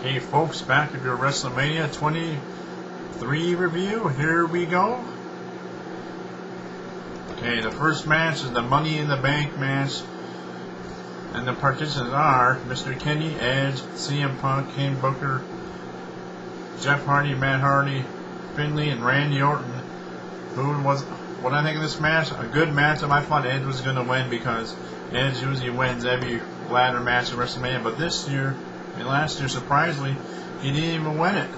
Okay folks, back with your Wrestlemania 23 review. Here we go. Okay, the first match is the Money in the Bank match. And the participants are Mr. Kenny, Edge, CM Punk, Kane Booker, Jeff Hardy, Matt Hardy, Finlay, and Randy Orton. What I think of this match? A good matchup. I thought Edge was going to win because Edge usually wins every ladder match at WrestleMania. But this year, and last year, surprisingly, he didn't even win it.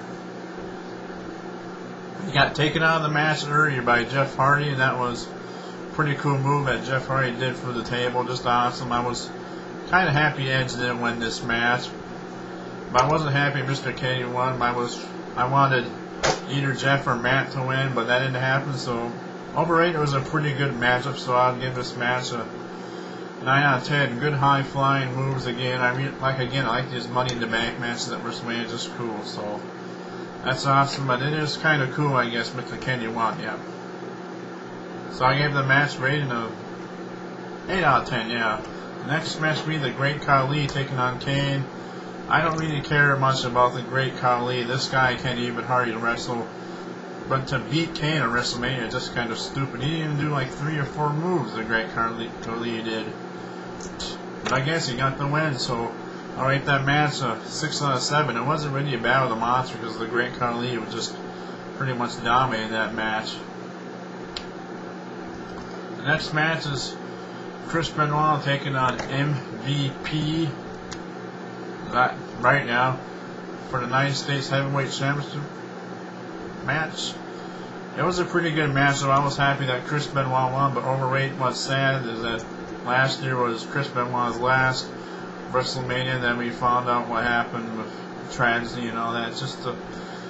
He got taken out of the match earlier by Jeff Hardy, and that was a pretty cool move that Jeff Hardy did for the table. Just awesome. I was kind of happy Edge didn't win this match, but I wasn't happy Mr. Kenny won. I wanted either Jeff or Matt to win, but that didn't happen. So overall, it was a pretty good matchup. So I'll give this match a 9 out of 10. Good high flying moves again. I like these Money in the Bank matches at WrestleMania. Just cool. So that's awesome. But it is kind of cool, I guess. Mr. Kenny won. Yeah. So I gave the match rating of 8 out of 10. Yeah. Next match will be the Great Khali taking on Kane. I don't really care much about the Great Khali. This guy can't even hardly wrestle. But to beat Kane at WrestleMania is just kind of stupid. He didn't even do like 3 or 4 moves the Great Khali did. But I guess he got the win, so I'll rate that match a 6 out of 7. It wasn't really a battle of the monster because the Great Khali was just pretty much dominating that match. The next match is Chris Benoit taking on MVP right now for the United States Heavyweight Championship match. It was a pretty good match, so I was happy that Chris Benoit won, but overrated. What's sad is that last year was Chris Benoit's last WrestleMania, and then we found out what happened with tragedy and all that. It's just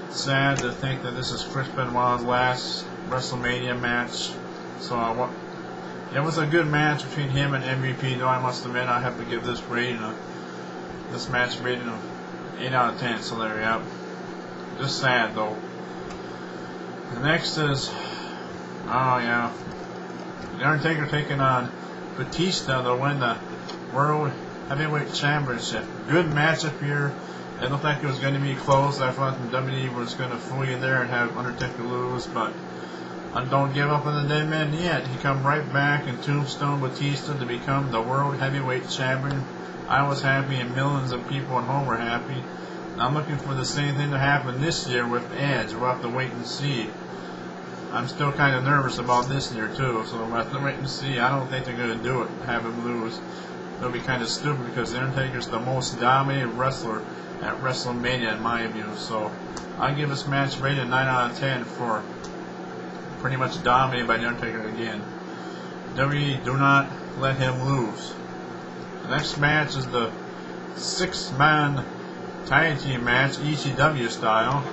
sad to think that this is Chris Benoit's last WrestleMania match. So it was a good match between him and MVP, though I must admit I have to give this match rating of 8 out of 10, so there we go. Just sad though. The next is, The Undertaker taking on Batista to win the World Heavyweight Championship. Good matchup here. It looked like it was going to be close. I thought the WWE was going to fool you there and have Undertaker lose, but don't give up on the dead man yet. He come right back and tombstone Batista to become the World Heavyweight Champion. I was happy and millions of people at home were happy. I'm looking for the same thing to happen this year with Edge. We'll have to wait and see. I'm still kind of nervous about this year too, so we'll have to wait and see. I don't think they're going to do it, have him lose. It'll be kind of stupid because The Undertaker's the most dominant wrestler at WrestleMania in my view. So I give this match rated 9 out of 10 for pretty much dominated by The Undertaker again. WWE, do not let him lose. The next match is the 6-man tag team match, ECW style.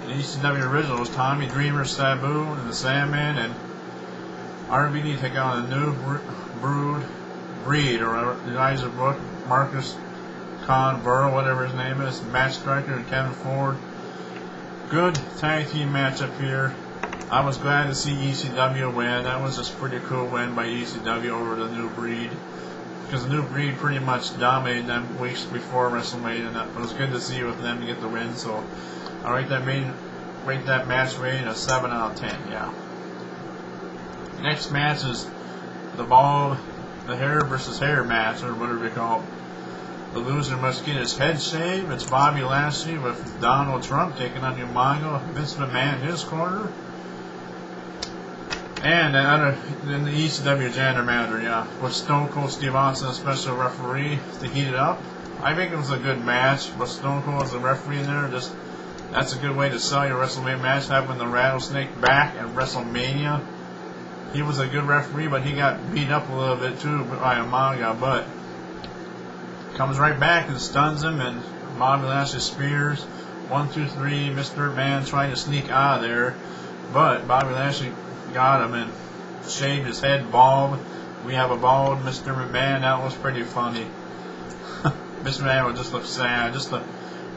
The ECW originals, Tommy Dreamer, Sabu, and the Sandman, and RVD take on a new breed, or Elijah Book, Marcus Converl, whatever his name is, Matt Striker, and Kevin Ford. Good tag team matchup here. I was glad to see ECW win. That was just a pretty cool win by ECW over the New Breed, because the New Breed pretty much dominated them weeks before WrestleMania, and it was good to see with them to get the win. So I rate that match rating a 7 out of 10. Yeah. Next match is the hair versus hair match, or whatever we call it. The loser must get his head shaved. It's Bobby Lashley with Donald Trump taking on Umaga, Vince McMahon in his corner. And then the ECW Janitor Matter, yeah, with Stone Cold Steve Austin as special referee to heat it up. I think it was a good match, but Stone Cold as a referee in there, that's a good way to sell your WrestleMania match, having the Rattlesnake back at WrestleMania. He was a good referee, but he got beat up a little bit too by Umaga, but comes right back and stuns him, and Bobby Lashley spears. 1, 2, 3, Mr. McMahon trying to sneak out of there, but Bobby Lashley got him and shaved his head bald. We have a bald Mr. McMahon. That was pretty funny. Mr. McMahon would just look sad. Just a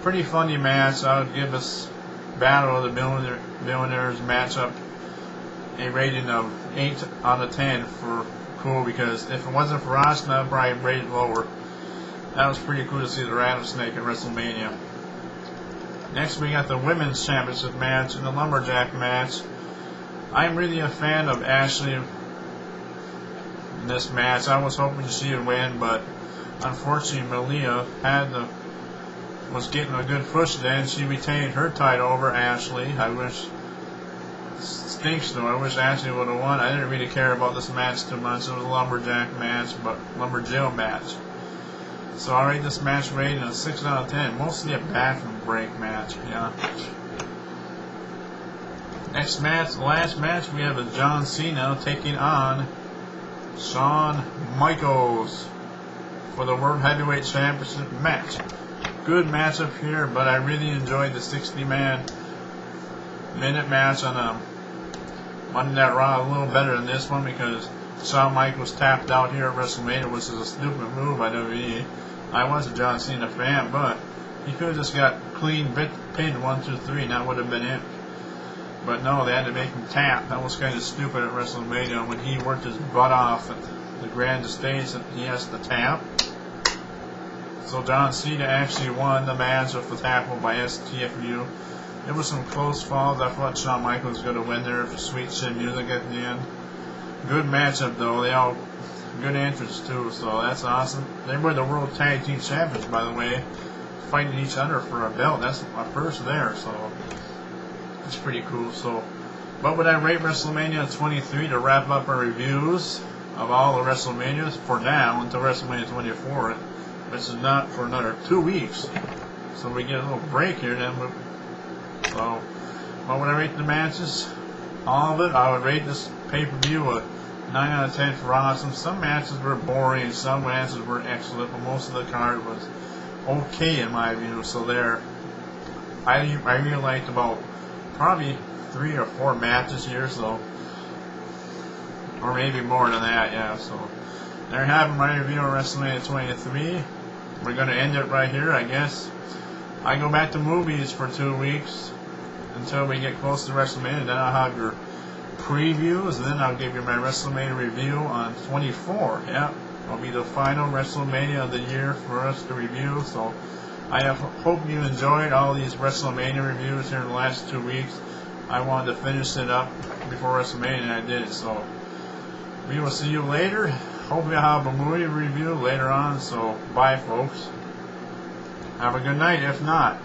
pretty funny match. I would give this Battle of the Billionaires matchup a rating of 8 out of 10 for cool, because if it wasn't for Austin, I'd probably rate it lower. That was pretty cool to see the Rattlesnake at WrestleMania. Next we got the Women's Championship match and the Lumberjack match. I'm really a fan of Ashley in this match. I was hoping to see her win, but unfortunately Malia was getting a good push then. She retained her title over Ashley. I wish stinks though. I wish Ashley would have won. I didn't really care about this match too much. It was a lumberjack match, but lumberjill match. So I rate this match rating a 6 out of 10. Mostly a bathroom break match. Yeah. Next match, the last match, we have a John Cena taking on Shawn Michaels for the World Heavyweight Championship match. Good matchup here, but I really enjoyed the 60-minute match on Monday Night Raw a little better than this one because Shawn Michaels tapped out here at WrestleMania, which is a stupid move by WWE. I was a John Cena fan, but he could have just got clean pinned 1, 2, 3, and that would have been it. But no, they had to make him tap. That was kind of stupid at WrestleMania when he worked his butt off at the grand stage and he has to tap. So John Cena actually won the match with the tackle by STFU. There was some close falls. I thought Shawn Michaels was going to win there for sweet shit music at the end. Good matchup though. They all good entrance too, so that's awesome. They were the World Tag Team Champions, by the way, fighting each other for a belt. That's my first there, so it's pretty cool. So, what would I rate WrestleMania 23 to wrap up our reviews of all the WrestleManias for now until WrestleMania 24, which is not for another 2 weeks. So we get a little break here then. So, what would I rate the matches? All of it, I would rate this pay-per-view a 9 out of 10 for awesome. Some matches were boring, some matches were excellent, but most of the card was okay in my view. So there, I really liked about probably 3 or 4 matches here, so, or maybe more than that, yeah. So there you have my review of WrestleMania 23. We're gonna end it right here, I guess. I go back to movies for 2 weeks until we get close to WrestleMania. Then I'll have your previews, and then I'll give you my WrestleMania review on 24. Yeah, it'll be the final WrestleMania of the year for us to review. So I hope you enjoyed all these WrestleMania reviews here in the last 2 weeks. I wanted to finish it up before WrestleMania, and I did. So we will see you later. Hope you'll have a movie review later on. So bye, folks. Have a good night, if not.